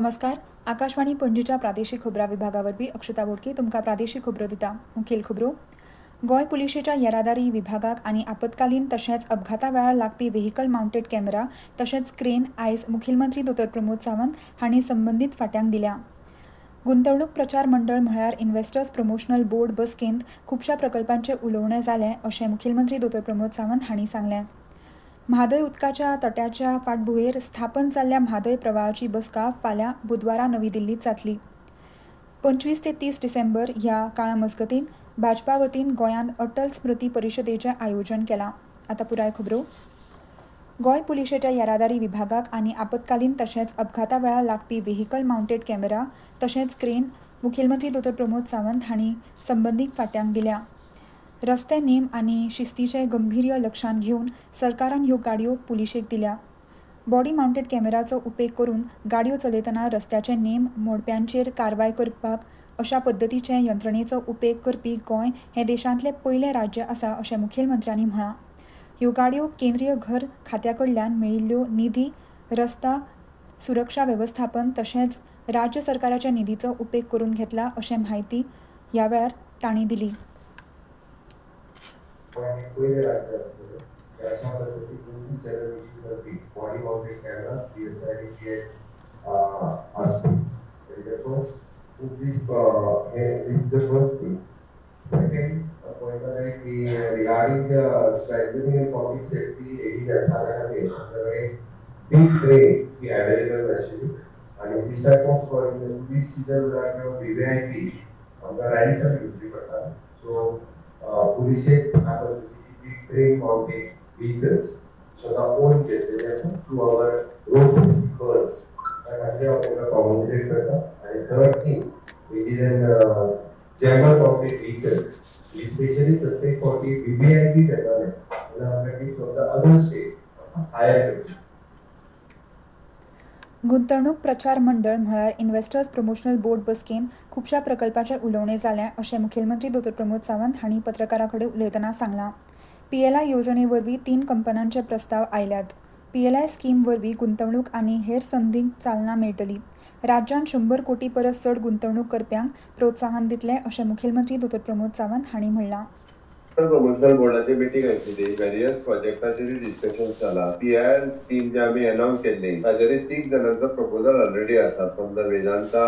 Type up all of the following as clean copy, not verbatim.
नमस्कार. आकाशवाणी पणजीच्या प्रादेशीक खबरां विभागा वरवीं अक्षता बोडके तुमकां प्रादेशीक खबरो दिता. मुखेल खबरो. गोंय पुलिशेच्या येरादारी विभागाक आनी आपतकालीन तशेंच अपघाता वेळार लागपी व्हेहिकल माउंटेड कॅमेरा तशेंच क्रेन आयज मुखेलमंत्री डॉ. प्रमोद सावंत हांणी संबंदीत फांट्यांक दिल्या. गुंतवणूक प्रचार मंडळ म्हळ्यार इन्व्हेस्टर्स प्रमोशनल बोर्ड बसकेंत खुबशा प्रकल्पांचें उलोवणें जालें अशें मुखेलमंत्री डॉ. प्रमोद सावंत हांणी सांगलें. म्हादय उदकाच्या तट्याच्या फाटभुंयेर स्थापन जाल्ल्या म्हादय प्रवाहाची बसका फाल्यां बुधवारा नवी दिल्लींत जातली. 25 ते 30 डिसेंबर ह्या काळा मजगतीन भाजपा वतीन गोंयांत अटल स्मृती परिशदेचें आयोजन केलां. आतां पुराय खबरो. गोंय पुलिशेच्या येरादारी विभागाक आनी आपतकालीन तशेंच अपघाता वेळार लागपी व्हेहिकल माउंटेड कॅमेरा तशेंच क्रेन मुखेलमंत्री डॉ. प्रमोद सावंत हांणी संबंदीत फांट्यांक दिल्या. रस्ते नेम आनी शिस्तीचें गंभीर्य लक्षांत घेवन सरकारान ह्यो गाडयो पुलिशेक दिल्या. बॉडी माउंटेड कॅमेराचो उपेग करून गाडयो चलयतना रस्त्याचे नेम मोडप्यांचेर कारवाय करपाक अशा पद्दतीचे यंत्रणेचो उपेग करपी गोंय हें देशांतलें पयलें राज्य आसा अशें मुखेलमंत्र्यांनी म्हळां. ह्यो गाडयो केंद्रीय घर खात्या कडल्यान मेळिल्ल्यो निधी, रस्ता सुरक्षा वेवस्थापन तशेंच राज्य सरकाराच्या निधीचो उपेग करून घेतला अशें म्हायती ह्या वेळार तांणी दिली. पहिले राज्य असलेलं अशा पद्धतीतून जलनिधीवरती बॉडी माउंटेड कॅमेरा PSIDTA असतो. the first thing. Second point आहे की regarding strengthening and public safety area सांगण्यामध्ये आपल्याकडे big crane ही available असेल आणि this type of this season किंवा VVIP आपला rental यूज करतात. So police आपण crane mounted vehicles स्वतः ओन केलेले असतात through our road safety funds त्यामध्ये आपल्याला कॉम्पन्सेट करतात. आणि third thing which is an jammer mounted vehicle specially प्रत्येक 40 VVIP त्यांना आपल्याकडे from the other states hire करतो. गुंतवणूक प्रचार मंडळ म्हळ्यार इन्व्हेस्टर्स प्रमोशनल बोर्ड बसकेन खुबशा प्रकल्पाचें उलोवणें जालें अशें मुखेलमंत्री डॉ. प्रमोद सावंत हांणी पत्रकारां कडेन उलयतना सांगलां. PLI येवजणे वरवीं 3 कंपन्यांचे प्रस्ताव आयल्यात. PLI स्कीम वरवीं गुंतवणूक आनी हेर संदींक चालना मेळटली. राज्यान 100 कोटी परस चड गुंतवणूक करप्यांक प्रोत्साहन दितले अशें मुखेलमंत्री डॉ. प्रमोद सावंत हांणी म्हणलां. प्रमोशनल बोर्डाची मिटींग आशिल्ली. वेरियस प्रोजेक्टाचेर डिस्कशन जाला. PIL स्कीम जे आमी अनाउन्स केल्ली ताचेर 3 जाणांचो प्रपोजल ऑलरेडी आसा. From the Vedanta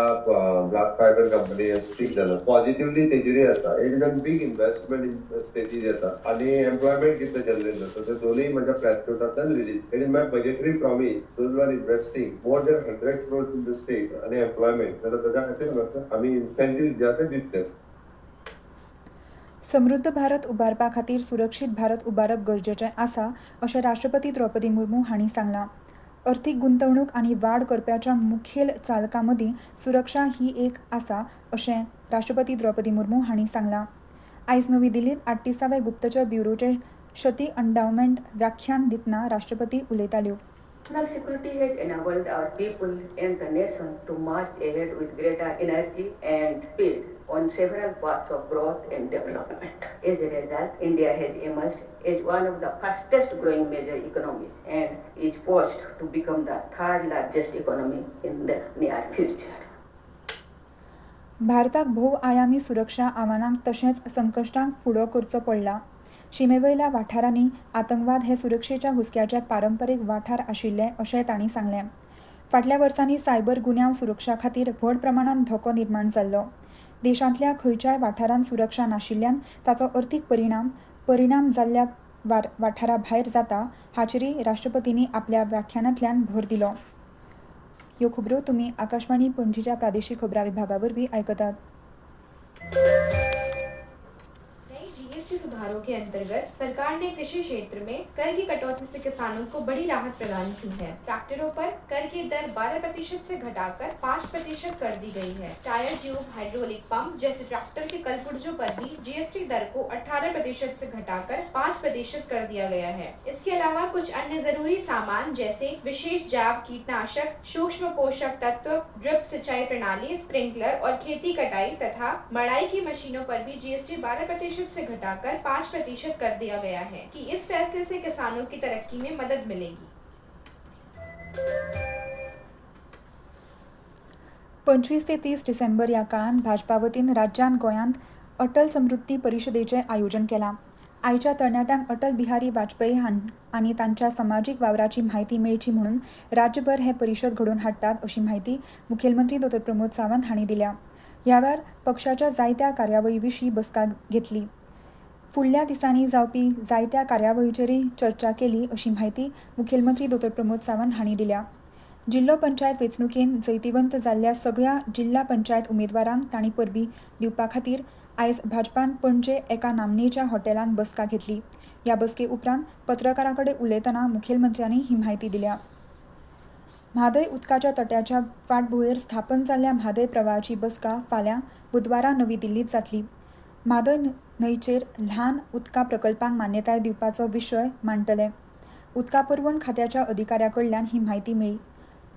glass fibre company 3 जाणां पॉझिटिव्हली तेजेरी आसा. It is a big investment in स्टेटीज येता आनी एम्प्लॉयमेंट कितले जनरेट जाता ते दोनूय म्हज्या प्रेस नोटांतल्यान release. It is my budgetary promise those are investing more than 100 crores in the state आनी एम्प्लॉयमेंट जाल्यार ताच्या खातीर आमी इन्सेंटिव्ह जे आसा दितले. समृद्ध भारत उबारपा खातीर सुरक्षीत भारत उबारप गरजेचें आसा अशें राष्ट्रपती द्रौपदी मुर्मू हांणी सांगलां. अर्थीक गुंतवणूक आनी वाड करप्याच्या मुखेल चालकां मदीं सुरक्षा ही एक आसा अशें राष्ट्रपती द्रौपदी मुर्मू हांणी सांगलां. आयज नवी दिल्लींत 38वें गुप्तचर ब्युरोचें शती अंडावमेंट व्याख्यान दितना राष्ट्रपती उलयताल्यो. National security has enabled our people and the nation to march ahead with greater energy and speed on several paths of growth and development. As a result, India has emerged as one of the fastest growing major economies and is poised to become the third largest economy in the near future. भारताक भोवआयामी सुरक्षा आव्हानांक तशेंच संकश्टांक फुडो करचो पडला. शिमेवयल्या वाठारांनी आतंकवाद हे सुरक्षेच्या हुस्क्याचे पारंपारीक वाठार आशिल्ले अशें तांणी सांगलें. फाटल्या वर्सांनी सायबर गुन्यांव सुरक्षा खातीर व्हड प्रमाणांत धोको निर्माण जाल्लो. देशांतल्या खंयच्याय वाठारांत सुरक्षा नाशिल्ल्यान ताचो अर्थीक परिणाम जाल्ल्या वाठारा भायर जाता हाचेरय राष्ट्रपतींनी आपल्या व्याख्यानांतल्यान भर दिलो. ह्यो खबरो तुमी आकाशवाणी पणजीच्या प्रादेशीक खबरां विभागा वरवीं आयकतात. GST सुधारों के अंतर्गत सरकार ने कृषि क्षेत्र में कर की कटौती से किसानों को बड़ी राहत प्रदान की है. ट्रैक्टरों पर कर की दर 12% से घटाकर 5% कर दी गई है. टायर ट्यूब, हाइड्रोलिक पंप जैसे ट्रैक्टर के कलपुर्जों पर भी GST दर को 18% से घटाकर 5% कर दिया गया है. इसके अलावा कुछ अन्य जरूरी सामान जैसे विशेष जैव कीटनाशक, सूक्ष्म पोषक तत्व, ड्रिप सिंचाई प्रणाली, स्प्रिंकलर और खेती कटाई तथा मड़ाई की मशीनों पर भी GST 12% से घटाकर 5% कर दिया गया है कि इस फैसले से किसानों की तरक्की में मदद मिलेगी. 25 ते 30 डिसेंबर ह्या काळात भाजपा वतीन राज्यान गोंयांत अटल समृद्धी परिशदेचें आयोजन केलां. आयच्या तरणाट्यांक अटल बिहारी वाजपेयी आनी तांच्या समाजीक वावराची म्हायती मेळची म्हणून राज्यभर हे परिशद घडोवन हाडटात अशी म्हायती मुखेलमंत्री डॉ. प्रमोद सावंत हांणी दिल्या. ह्या वेळार पक्षाच्या जायत्या कार्यावळी विशीं बसका घेतली. फुडल्या दिसांनी जावपी जायत्या कार्यावळींचेरय चर्चा केली अशी म्हायती मुखेलमंत्री डॉ. प्रमोद सावंत हांणी दिल्या. जिल्लो पंचायत वेंचणुकेंत जैतिवंत जाल्ल्या सगळ्या जिल्हा पंचायत उमेदवारांक तांणी परबीं दिवपा खातीर आयज भाजपान पणजे एका नामनेच्या हॉटेलांत बसका घेतली. ह्या बसके उपरांत पत्रकारां कडेन उलयतना मुखेलमंत्र्यांनी ही म्हायती दिल्या. म्हादय उदकाच्या तट्याच्या फाटभुंयेर स्थापन जाल्ल्या म्हादय प्रवाहाची बसका फाल्यां बुधवारा नवी दिल्लींत जातली. म्हादय न्हंयचेर ल्हान उदका प्रकल्पांक मान्यताय दिवपाचो विशय मांडटले. उदका पुरवण खात्याच्या अधिकाऱ्या कडल्यान ही म्हायती मेळ्ळी.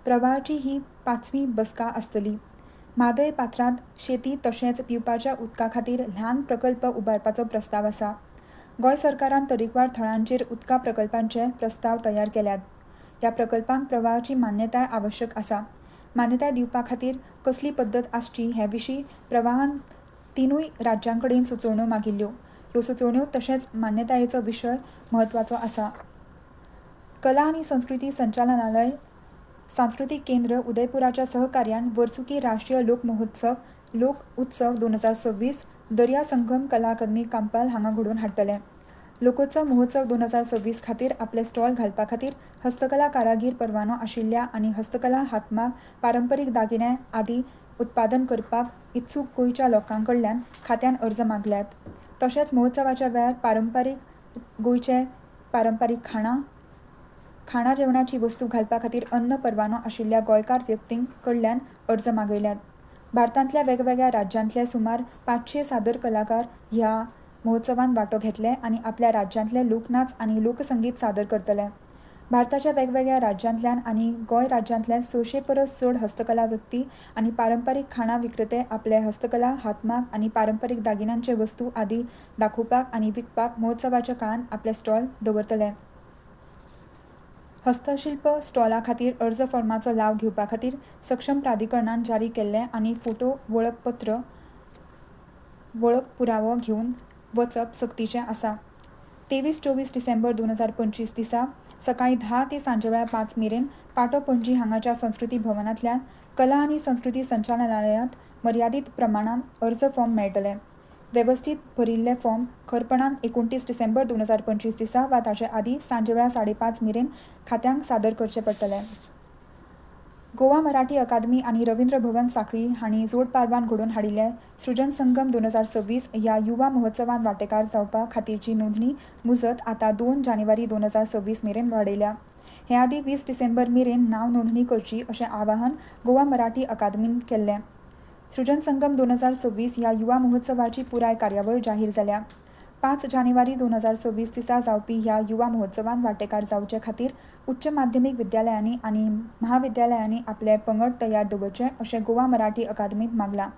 प्रवाहाची ही 5वी बसका आसतली. म्हादय पात्रांत शेती तशेंच पिवपाच्या उदका खातीर ल्हान प्रकल्प उबारपाचो प्रस्ताव आसा. गोंय सरकारान तरेकवार थळांचेर उदका प्रकल्पांचे प्रस्ताव तयार केल्यात. ह्या प्रकल्पांक प्रवाहाची मान्यताय आवश्यक आसा. मान्यताय दिवपा खातीर कसली पद्दत आसची हे विशीं प्रवाहान 3 राज्यां कडेन सुचोवण्यो मागिल्ल्यो. ह्यो सुचोवण्यो तशेंच मान्यतायेचो विशय म्हत्वाचो आसा. कला आनी संस्कृती संचालनालय सांस्कृतीक केंद्र उदयपुराच्या सहकार्यान वर्सुकी राष्ट्रीय लोक उत्सव 2026 दर्या संगम कला अकादमी कांपाल हांगा घडोवन हाडटले. लोकोत्सव महोत्सव 2026 खातीर आपले स्टॉल घालपा खातीर हस्तकला कारागीर परवानो आशिल्ल्या आनी हस्तकला हातमाग पारंपरीक दागिने आदी उत्पादन करपाक इत्सूक गोंयच्या लोकां कडल्यान खात्यान अर्ज मागल्यात. तशेंच महोत्सवाच्या वेळार गोंयचे पारंपरीक खाणा जेवणाची वस्तू घालपा खातीर अन्न परवानो आशिल्ल्या गोंयकार व्यक्तींक कडल्यान अर्ज मागयल्यात. भारतांतल्या वेगवेगळ्या राज्यांतले सुमार 500 सादर कलाकार ह्या महोत्सवांत वांटो घेतले आनी आपल्या राज्यांतले लोकनाच आनी लोकसंगीत सादर करतले. भारताच्या वेगवेगळ्या राज्यांतल्यान आनी गोंय राज्यांतले 600 परस चड हस्तकला व्यक्ती आनी पारंपरीक खाणा विक्रेते आपले हस्तकला हातमाग आनी पारंपरीक दागिन्यांचे वस्तू आदी दाखोवपाक आनी विकपाक महोत्सवाच्या काळान आपले स्टॉल दवरतले. हस्तशिल्प स्टॉला खातीर अर्ज फॉर्माचो लाव घेवपा खातीर सक्षम प्राधिकरणान जारी केल्ले आनी फोटो वळख पुरावो घेवन वचप सक्तीचें आसा. 23-24 डिसेंबर 2025 दिसा सकाळी 10 ते सांजवेळा 5 मेरेन पाटो पणजी हांगाच्या संस्कृती भवनांतल्यान कला आनी संस्कृती संचालनालयांत मर्यादीत प्रमाणांत अर्ज फॉर्म मेळटले. वेवस्थीत भरिल्ले फॉर्म खरपणान 29 डिसेंबर 2025 दिसा वा ताचे आदीं सांजवेळा 5:30 मेरेन खात्यांक सादर करचे पडटले. गोवा मराठी अकादमी आनी रवींद्र भवन सांखळी हांणी जोड पालवान घडोवन हाडिल्ले सृजन संगम 2026 ह्या युवा महोत्सवांत वांटेकार जावपा खातीरची नोंदणी मुजत आतां 2 जानेवारी 2026 मेरेन वाडयल्या. हे आदीं 20 डिसेंबर मेरेन नांव नोंदणी करची अशें आवाहन गोवा मराठी अकादमीन केल्लें. सृजन संगम 2026 ह्या युवा महोत्सवाची पुराय कार्यावळ जाहीर जाल्या. 5 जानेवारी 2026 दिसा जावपी ह्या युवा महोत्सवांत वांटेकार जावचे खातीर उच्च माध्यमीक विद्यालयांनी आनी महाविद्यालयांनी आपले पंगड तयार दवरचे अशें गोवा मराठी अकादमींत मागलां.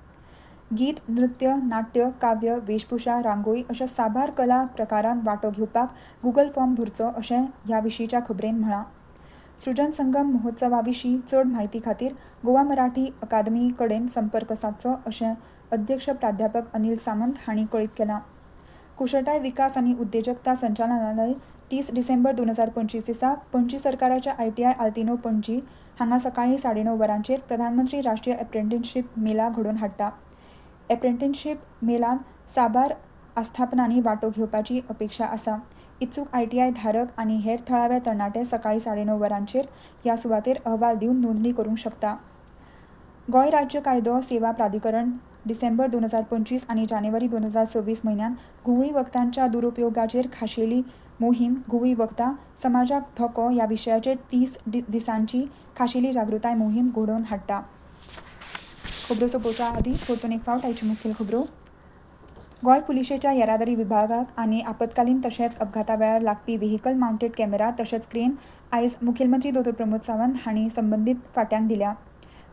गीत, नृत्य, नाट्य, काव्य, वेशभूषा, रांगोळी अशा साबार कला प्रकारांत वांटो घेवपाक गुगल फॉर्म भरचो अशें ह्या विशींच्या खबरेन म्हळां. सृजन संगम महोत्सवा विशीं चड म्हायती खातीर गोवा मराठी अकादमी कडेन संपर्क सादचो अशें अध्यक्ष प्राध्यापक अनिल सामंत हांणी कळीत केलां. कुशळटाय विकास आनी उद्देजकता संचालनालय 30 डिसेंबर 2025 दिसा पणजी सरकाराच्या ITI आल्तिनो पणजी हांगा सकाळीं 9:30 वरांचेर प्रधानमंत्री राष्ट्रीय एप्रेंटिसशीप मेला घडोवन हाडटा. एप्रेंटिसशीप मेलांत साबार आस्थापनांनी वांटो घेवपाची अपेक्षा आसा. इत्सूक ITI धारक आनी हेर थळावे तरणाटे सकाळीं 9:30 वरांचेर ह्या सुवातेर अहवाल दिवन नोंदणी करूंक शकता. गोंय राज्य कायदो सेवा प्राधिकरण डिसेंबर 2025 आनी जानेवारी 2026 म्हयन्यान घुंवळी वखदांच्या दुरुपयोगाचेर खाशेली मोहीम घुंवळी वखदां समाजाक धोको ह्या विशयाचेर 30 दिसांची खाशेली जागृताय मोहीम घडोवन हाडटा. खबरो सोंपोवच्या आदीं परतून एक फावट आयच्यो मुखेल खबरो. गोंय पुलिशेच्या येरादारी विभागाक आनी आपतकालीन तशेंच अपघाता वेळार लागपी व्हेहिकल माउंटेड कॅमेरा तशेंच क्रेन आयज मुखेलमंत्री डॉ. प्रमोद सावंत हांणी संबंदीत फांट्यांक दिल्या.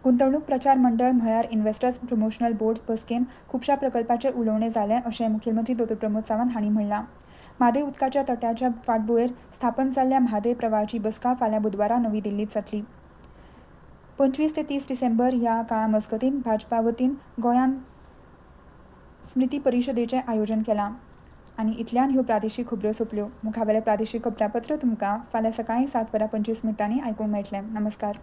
गुंतवणूक प्रचार मंडळ म्हळ्यार इन्व्हेस्टर्स प्रमोशनल बोर्ड बसकेन खुबशा प्रकल्पाचे उलोवणे जाले अशें मुखेलमंत्री डॉ. प्रमोद सावंत हांणी म्हणलां. म्हादय उदकाच्या तट्याच्या फाटभुंयेर स्थापन जाल्ल्या म्हादय प्रवाहाची बसका फाल्यां बुधवारा नवी दिल्लींत जातली. 25 ते 30 डिसेंबर ह्या काळा मजगतीन भाजपा वतीन गोंयान स्मृती परिशदेचें आयोजन केलां आनी इतल्यान ह्यो प्रादेशीक खबरो सोंपल्यो. मुखावेलें प्रादेशीक खबरापत्र तुमकां फाल्यां सकाळीं 7:25 आयकूंक मेळटलें. नमस्कार.